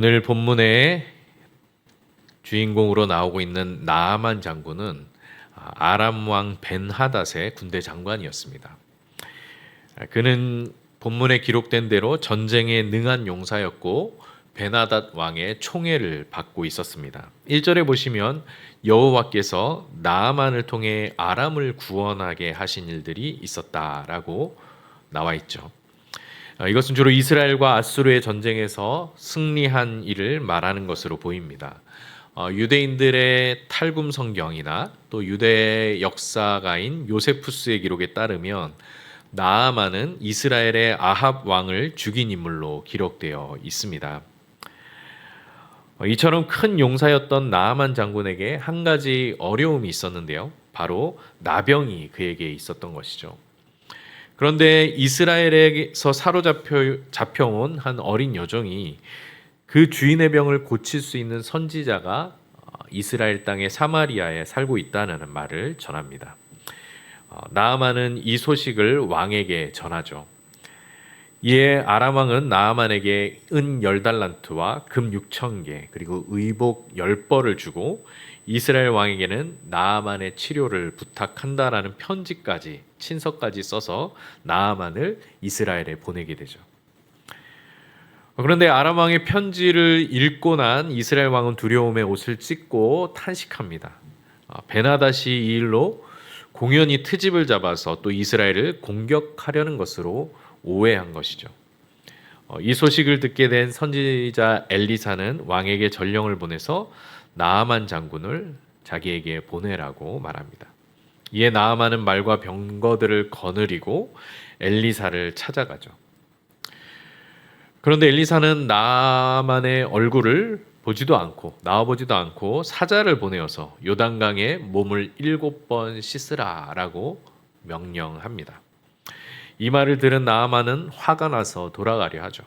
오늘 본문의 주인공으로 나오고 있는 나아만 장군은 아람 왕 벤하닷의 군대 장관이었습니다. 그는 본문에 기록된 대로 전쟁에 능한 용사였고 벤하닷 왕의 총애를 받고 있었습니다. 1절에 보시면 여호와께서 나아만을 통해 아람을 구원하게 하신 일들이 있었다라고 나와 있죠. 이것은 주로 이스라엘과 아수르의 전쟁에서 승리한 일을 말하는 것으로 보입니다. 유대인들의 탈금 성경이나 또 유대 역사가인 요세푸스의 기록에 따르면 나아만은 이스라엘의 아합 왕을 죽인 인물로 기록되어 있습니다. 이처럼 큰 용사였던 나아만 장군에게 한 가지 어려움이 있었는데요. 바로 나병이 그에게 있었던 것이죠. 그런데 이스라엘에서 잡혀온 한 어린 여종이 그 주인의 병을 고칠 수 있는 선지자가 이스라엘 땅의 사마리아에 살고 있다는 말을 전합니다. 나아만은 이 소식을 왕에게 전하죠. 이에 아람 왕은 나아만에게 은 10달란트와 금 6,000개 그리고 의복 10벌을 주고 이스라엘 왕에게는 나아만의 치료를 부탁한다라는 편지까지 친서까지 써서 나아만을 이스라엘에 보내게 되죠. 그런데 아람 왕의 편지를 읽고 난 이스라엘 왕은 두려움에 옷을 찢고 탄식합니다. 벤하닷이 이 일로 공연히 트집을 잡아서 또 이스라엘을 공격하려는 것으로 오해한 것이죠. 이 소식을 듣게 된 선지자 엘리사는 왕에게 전령을 보내서 나아만 장군을 자기에게 보내라고 말합니다. 이에 나아만은 말과 병거들을 거느리고 엘리사를 찾아가죠. 그런데 엘리사는 나아만의 얼굴을 나와보지도 않고 사자를 보내어서 요단강에 몸을 7번 씻으라라고 명령합니다. 이 말을 들은 나아만은 화가 나서 돌아가려 하죠.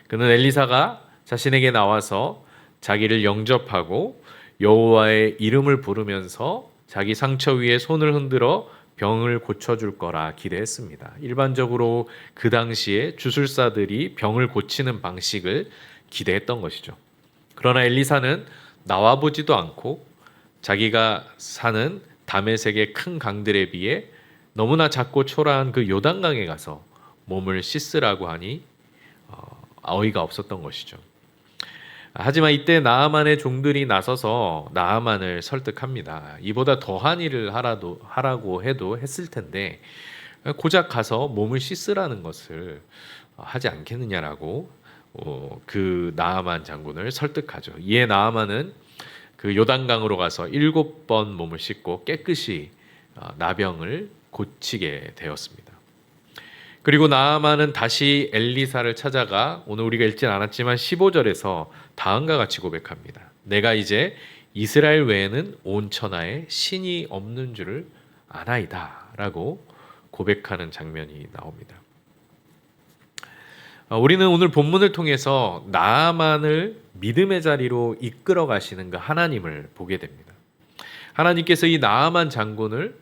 그는 엘리사가 자신에게 나와서 자기를 영접하고 여호와의 이름을 부르면서 자기 상처 위에 손을 흔들어 병을 고쳐줄 거라 기대했습니다. 일반적으로 그 당시에 주술사들이 병을 고치는 방식을 기대했던 것이죠. 그러나 엘리사는 나와보지도 않고 자기가 사는 다메섹의 큰 강들에 비해 너무나 작고 초라한 그 요단강에 가서 몸을 씻으라고 하니 어이가 없었던 것이죠. 하지만 이때 나아만의 종들이 나서서 나아만을 설득합니다. 이보다 더한 일을 하라고 해도 했을 텐데 고작 가서 몸을 씻으라는 것을 하지 않겠느냐라고 그 나아만 장군을 설득하죠. 이에 나아만은 그 요단강으로 가서 7번 몸을 씻고 깨끗이 나병을 고치게 되었습니다. 그리고 나아만은 다시 엘리사를 찾아가 오늘 우리가 읽진 않았지만 15절에서 다음과 같이 고백합니다. 내가 이제 이스라엘 외에는 온 천하에 신이 없는 줄을 아나이다 라고 고백하는 장면이 나옵니다. 우리는 오늘 본문을 통해서 나아만을 믿음의 자리로 이끌어 가시는 그 하나님을 보게 됩니다. 하나님께서 이 나아만 장군을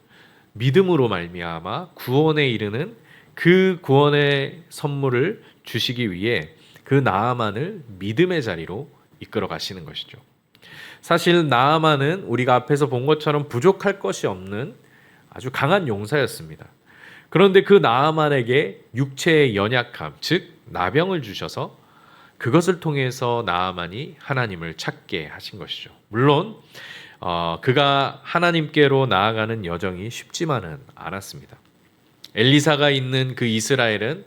믿음으로 말미암아 구원에 이르는 그 구원의 선물을 주시기 위해 그 나아만을 믿음의 자리로 이끌어 가시는 것이죠. 사실 나아만은 우리가 앞에서 본 것처럼 부족할 것이 없는 아주 강한 용사였습니다. 그런데 그 나아만에게 육체의 연약함, 즉 나병을 주셔서 그것을 통해서 나아만이 하나님을 찾게 하신 것이죠. 물론 그가 하나님께로 나아가는 여정이 쉽지만은 않았습니다. 엘리사가 있는 그 이스라엘은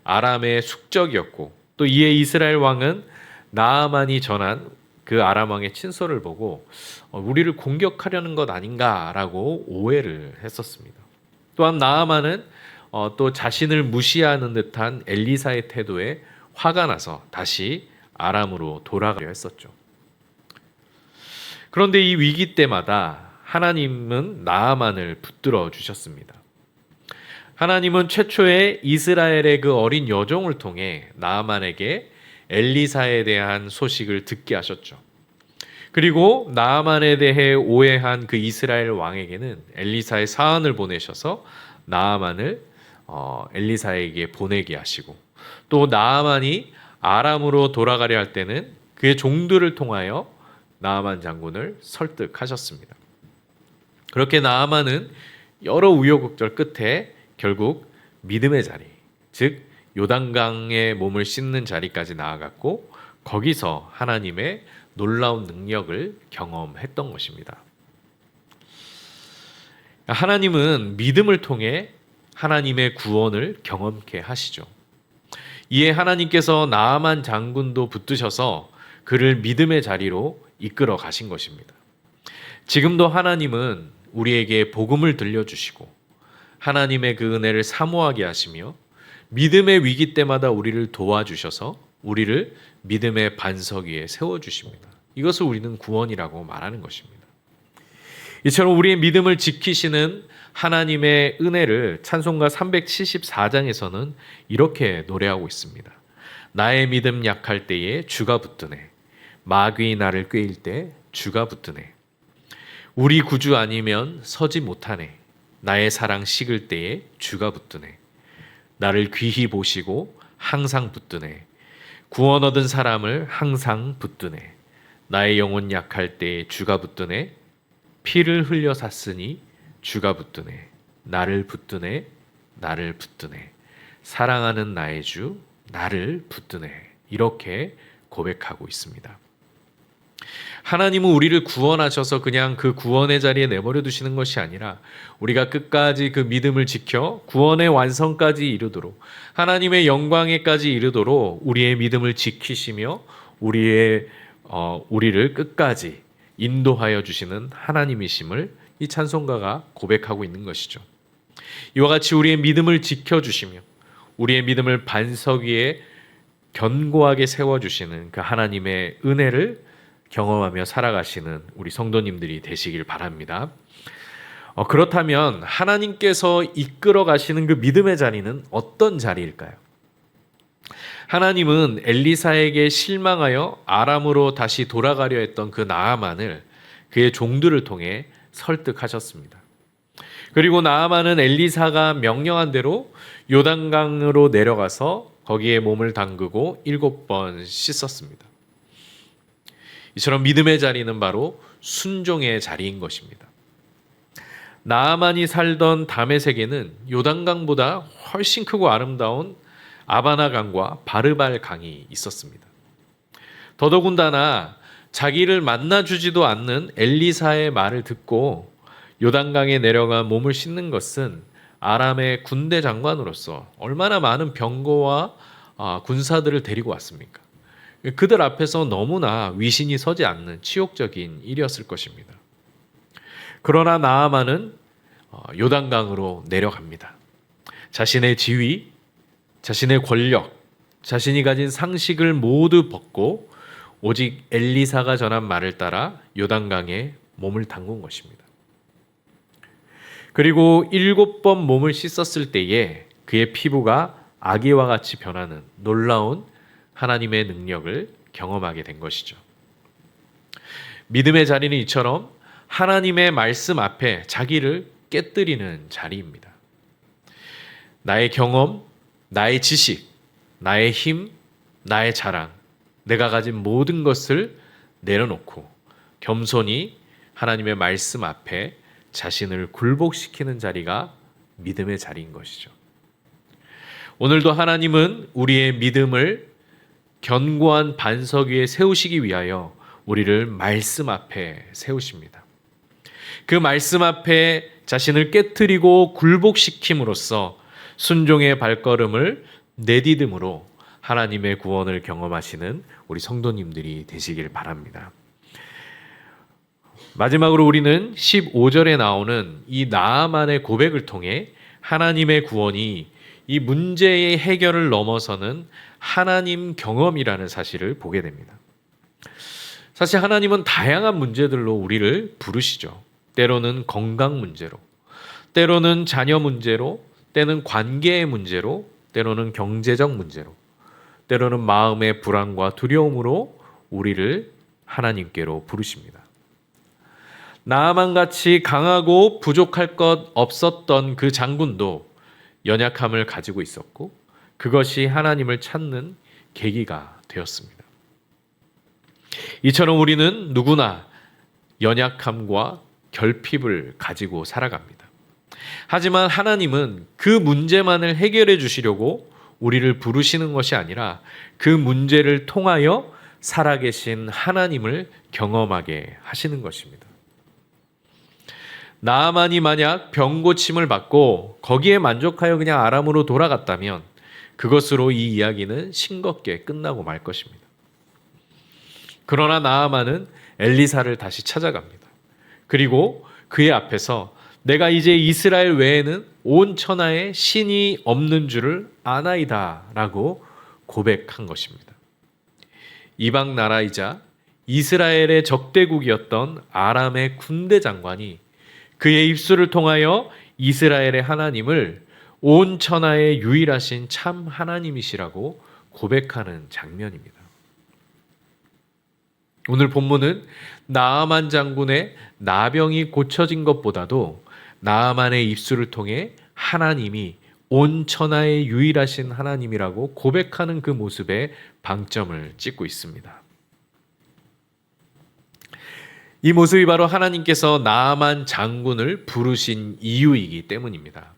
아람의 숙적이었고 또 이에 이스라엘 왕은 나아만이 전한 그 아람 왕의 친서를 보고 우리를 공격하려는 것 아닌가라고 오해를 했었습니다. 또한 나아만은 또 자신을 무시하는 듯한 엘리사의 태도에 화가 나서 다시 아람으로 돌아가려 했었죠. 그런데 이 위기 때마다 하나님은 나아만을 붙들어 주셨습니다. 하나님은 최초의 이스라엘의 그 어린 여종을 통해 나아만에게 엘리사에 대한 소식을 듣게 하셨죠. 그리고 나아만에 대해 오해한 그 이스라엘 왕에게는 엘리사의 사안을 보내셔서 나아만을 엘리사에게 보내게 하시고 또 나아만이 아람으로 돌아가려 할 때는 그의 종들을 통하여 나아만 장군을 설득하셨습니다. 그렇게 나아만은 여러 우여곡절 끝에 결국 믿음의 자리, 즉 요단강에 몸을 씻는 자리까지 나아갔고 거기서 하나님의 놀라운 능력을 경험했던 것입니다. 하나님은 믿음을 통해 하나님의 구원을 경험케 하시죠. 이에 하나님께서 나아만 장군도 붙드셔서 그를 믿음의 자리로 이끌어 가신 것입니다. 지금도 하나님은 우리에게 복음을 들려주시고 하나님의 그 은혜를 사모하게 하시며 믿음의 위기 때마다 우리를 도와주셔서 우리를 믿음의 반석 위에 세워주십니다. 이것을 우리는 구원이라고 말하는 것입니다. 이처럼 우리의 믿음을 지키시는 하나님의 은혜를 찬송가 374장에서는 이렇게 노래하고 있습니다. 나의 믿음 약할 때에 주가 붙드네. 마귀 나를 꾀일 때 주가 붙드네. 우리 구주 아니면 서지 못하네. 나의 사랑 식을 때에 주가 붙드네. 나를 귀히 보시고 항상 붙드네. 구원 얻은 사람을 항상 붙드네. 나의 영혼 약할 때에 주가 붙드네. 피를 흘려 샀으니 주가 붙드네. 나를 붙드네. 나를 붙드네. 사랑하는 나의 주 나를 붙드네. 이렇게 고백하고 있습니다. 하나님은 우리를 구원하셔서 그냥 그 구원의 자리에 내버려 두시는 것이 아니라 우리가 끝까지 그 믿음을 지켜 구원의 완성까지 이르도록 하나님의 영광에까지 이르도록 우리의 믿음을 지키시며 우리를 끝까지 인도하여 주시는 하나님이심을 이 찬송가가 고백하고 있는 것이죠. 이와 같이 우리의 믿음을 지켜주시며 우리의 믿음을 반석 위에 견고하게 세워주시는 그 하나님의 은혜를 경험하며 살아가시는 우리 성도님들이 되시길 바랍니다. 그렇다면 하나님께서 이끌어 가시는 그 믿음의 자리는 어떤 자리일까요? 하나님은 엘리사에게 실망하여 아람으로 다시 돌아가려 했던 그 나아만을 그의 종들을 통해 설득하셨습니다. 그리고 나아만은 엘리사가 명령한 대로 요단강으로 내려가서 거기에 몸을 담그고 7번 씻었습니다. 이처럼 믿음의 자리는 바로 순종의 자리인 것입니다. 나아만이 살던 다메섹에는 요단강보다 훨씬 크고 아름다운 아바나강과 바르발 강이 있었습니다. 더더군다나 자기를 만나주지도 않는 엘리사의 말을 듣고 요단강에 내려가 몸을 씻는 것은 아람의 군대 장관으로서 얼마나 많은 병거와 군사들을 데리고 왔습니까? 그들 앞에서 너무나 위신이 서지 않는 치욕적인 일이었을 것입니다. 그러나 나아만은 요단강으로 내려갑니다. 자신의 지위, 자신의 권력, 자신이 가진 상식을 모두 벗고 오직 엘리사가 전한 말을 따라 요단강에 몸을 담근 것입니다. 그리고 7번 몸을 씻었을 때에 그의 피부가 아기와 같이 변하는 놀라운 하나님의 능력을 경험하게 된 것이죠. 믿음의 자리는 이처럼 하나님의 말씀 앞에 자기를 깨뜨리는 자리입니다. 나의 경험, 나의 지식, 나의 힘, 나의 자랑, 내가 가진 모든 것을 내려놓고 겸손히 하나님의 말씀 앞에 자신을 굴복시키는 자리가 믿음의 자리인 것이죠. 오늘도 하나님은 우리의 믿음을 견고한 반석 위에 세우시기 위하여 우리를 말씀 앞에 세우십니다. 그 말씀 앞에 자신을 깨트리고 굴복시킴으로써 순종의 발걸음을 내디듬으로 하나님의 구원을 경험하시는 우리 성도님들이 되시길 바랍니다. 마지막으로 우리는 15절에 나오는 이 나아만의 고백을 통해 하나님의 구원이 이 문제의 해결을 넘어서는 하나님 경험이라는 사실을 보게 됩니다. 사실 하나님은 다양한 문제들로 우리를 부르시죠. 때로는 건강 문제로, 때로는 자녀 문제로, 때는 관계의 문제로, 때로는 경제적 문제로, 때로는 마음의 불안과 두려움으로 우리를 하나님께로 부르십니다. 나아만같이 강하고 부족할 것 없었던 그 장군도 연약함을 가지고 있었고 그것이 하나님을 찾는 계기가 되었습니다. 이처럼 우리는 누구나 연약함과 결핍을 가지고 살아갑니다. 하지만 하나님은 그 문제만을 해결해 주시려고 우리를 부르시는 것이 아니라 그 문제를 통하여 살아계신 하나님을 경험하게 하시는 것입니다. 나아만이 만약 병고침을 받고 거기에 만족하여 그냥 아람으로 돌아갔다면 그것으로 이 이야기는 싱겁게 끝나고 말 것입니다. 그러나 나아만은 엘리사를 다시 찾아갑니다. 그리고 그의 앞에서 내가 이제 이스라엘 외에는 온 천하에 신이 없는 줄을 아나이다 라고 고백한 것입니다. 이방 나라이자 이스라엘의 적대국이었던 아람의 군대 장관이 그의 입술을 통하여 이스라엘의 하나님을 온 천하에 유일하신 참 하나님이시라고 고백하는 장면입니다. 오늘 본문은 나아만 장군의 나병이 고쳐진 것보다도 나아만의 입술을 통해 하나님이 온 천하의 유일하신 하나님이라고 고백하는 그 모습에 방점을 찍고 있습니다. 이 모습이 바로 하나님께서 나아만 장군을 부르신 이유이기 때문입니다.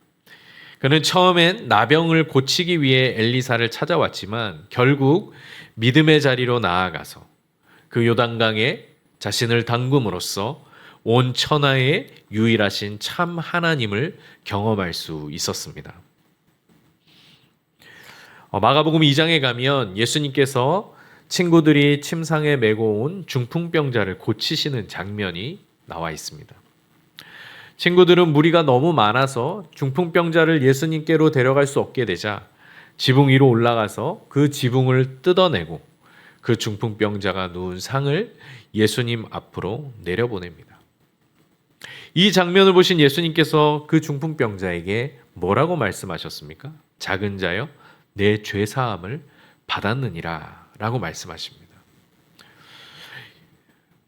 그는 처음엔 나병을 고치기 위해 엘리사를 찾아왔지만 결국 믿음의 자리로 나아가서 그 요단강에 자신을 담금으로써 온 천하의 유일하신 참 하나님을 경험할 수 있었습니다. 마가복음 2장에 가면 예수님께서 친구들이 침상에 메고 온 중풍병자를 고치시는 장면이 나와 있습니다. 친구들은 무리가 너무 많아서 중풍병자를 예수님께로 데려갈 수 없게 되자 지붕 위로 올라가서 그 지붕을 뜯어내고 그 중풍병자가 누운 상을 예수님 앞으로 내려보냅니다. 이 장면을 보신 예수님께서 그 중풍병자에게 뭐라고 말씀하셨습니까? 작은 자여, 내 죄사함을 받았느니라 라고 말씀하십니다.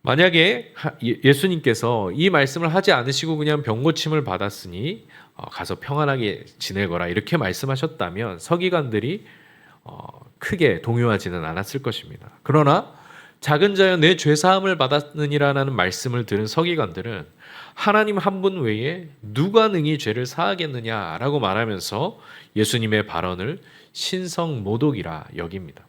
만약에 예수님께서 이 말씀을 하지 않으시고 그냥 병고침을 받았으니 가서 평안하게 지내거라 이렇게 말씀하셨다면 서기관들이 크게 동요하지는 않았을 것입니다. 그러나 작은 자여 내 죄사함을 받았느니라는 말씀을 들은 서기관들은 하나님 한 분 외에 누가 능히 죄를 사하겠느냐라고 말하면서 예수님의 발언을 신성모독이라 여깁니다.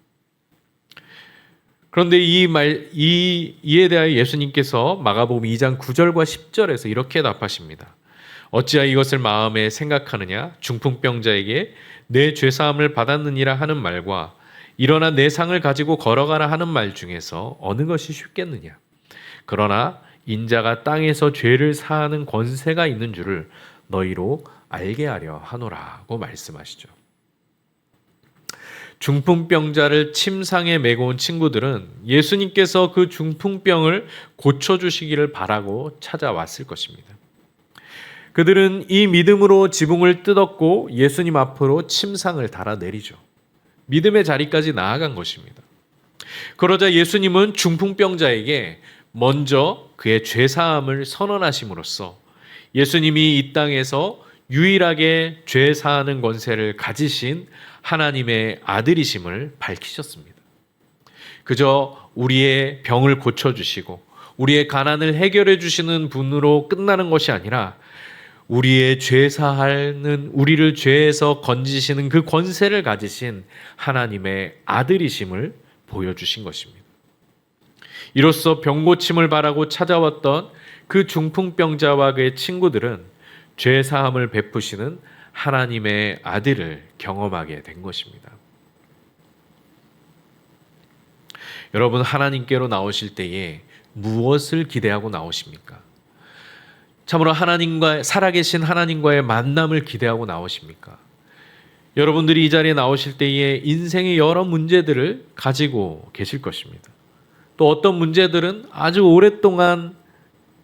그런데 이에 대하여 예수님께서 마가복음 2장 9절과 10절에서 이렇게 답하십니다. 어찌하여 이것을 마음에 생각하느냐? 중풍병자에게 내 죄사함을 받았느니라 하는 말과 일어나 내 상을 가지고 걸어가라 하는 말 중에서 어느 것이 쉽겠느냐? 그러나 인자가 땅에서 죄를 사하는 권세가 있는 줄을 너희로 알게 하려 하노라고 말씀하시죠. 중풍병자를 침상에 메고 온 친구들은 예수님께서 그 중풍병을 고쳐주시기를 바라고 찾아왔을 것입니다. 그들은 이 믿음으로 지붕을 뜯었고 예수님 앞으로 침상을 달아내리죠. 믿음의 자리까지 나아간 것입니다. 그러자 예수님은 중풍병자에게 먼저 그의 죄사함을 선언하심으로써 예수님이 이 땅에서 유일하게 죄 사하는 권세를 가지신 하나님의 아들이심을 밝히셨습니다. 그저 우리의 병을 고쳐주시고 우리의 가난을 해결해 주시는 분으로 끝나는 것이 아니라 우리의 죄 사하는 우리를 죄에서 건지시는 그 권세를 가지신 하나님의 아들이심을 보여주신 것입니다. 이로써 병고침을 바라고 찾아왔던 그 중풍병자와 그의 친구들은 죄 사함을 베푸시는 하나님의 아들을 경험하게 된 것입니다. 여러분, 하나님께로 나오실 때에 무엇을 기대하고 나오십니까? 참으로 하나님과 살아계신 하나님과의 만남을 기대하고 나오십니까? 여러분들이 이 자리에 나오실 때에 인생의 여러 문제들을 가지고 계실 것입니다. 또 어떤 문제들은 아주 오랫동안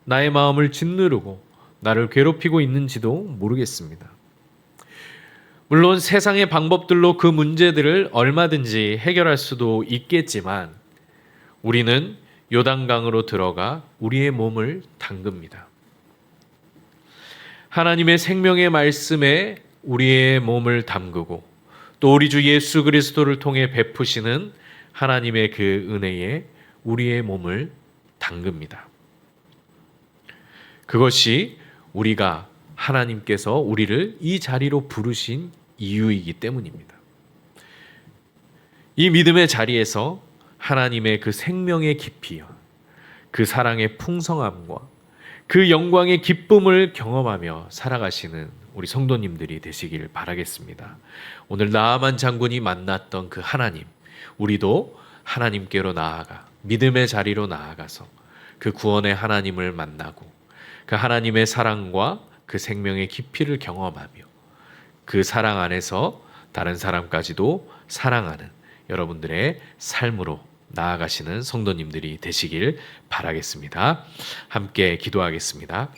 나의 마음을 짓누르고 나를 괴롭히고 있는지도 모르겠습니다. 물론 세상의 방법들로 그 문제들을 얼마든지 해결할 수도 있겠지만 우리는 요단강으로 들어가 우리의 몸을 담급니다. 하나님의 생명의 말씀에 우리의 몸을 담그고 또 우리 주 예수 그리스도를 통해 베푸시는 하나님의 그 은혜에 우리의 몸을 담급니다. 그것이 우리가 하나님께서 우리를 이 자리로 부르신 이유이기 때문입니다. 이 믿음의 자리에서 하나님의 그 생명의 깊이와 그 사랑의 풍성함과 그 영광의 기쁨을 경험하며 살아가시는 우리 성도님들이 되시길 바라겠습니다. 오늘 나아만 장군이 만났던 그 하나님, 우리도 하나님께로 나아가 믿음의 자리로 나아가서 그 구원의 하나님을 만나고 그 하나님의 사랑과 그 생명의 깊이를 경험하며 그 사랑 안에서 다른 사람까지도 사랑하는 여러분들의 삶으로 나아가시는 성도님들이 되시길 바라겠습니다. 함께 기도하겠습니다.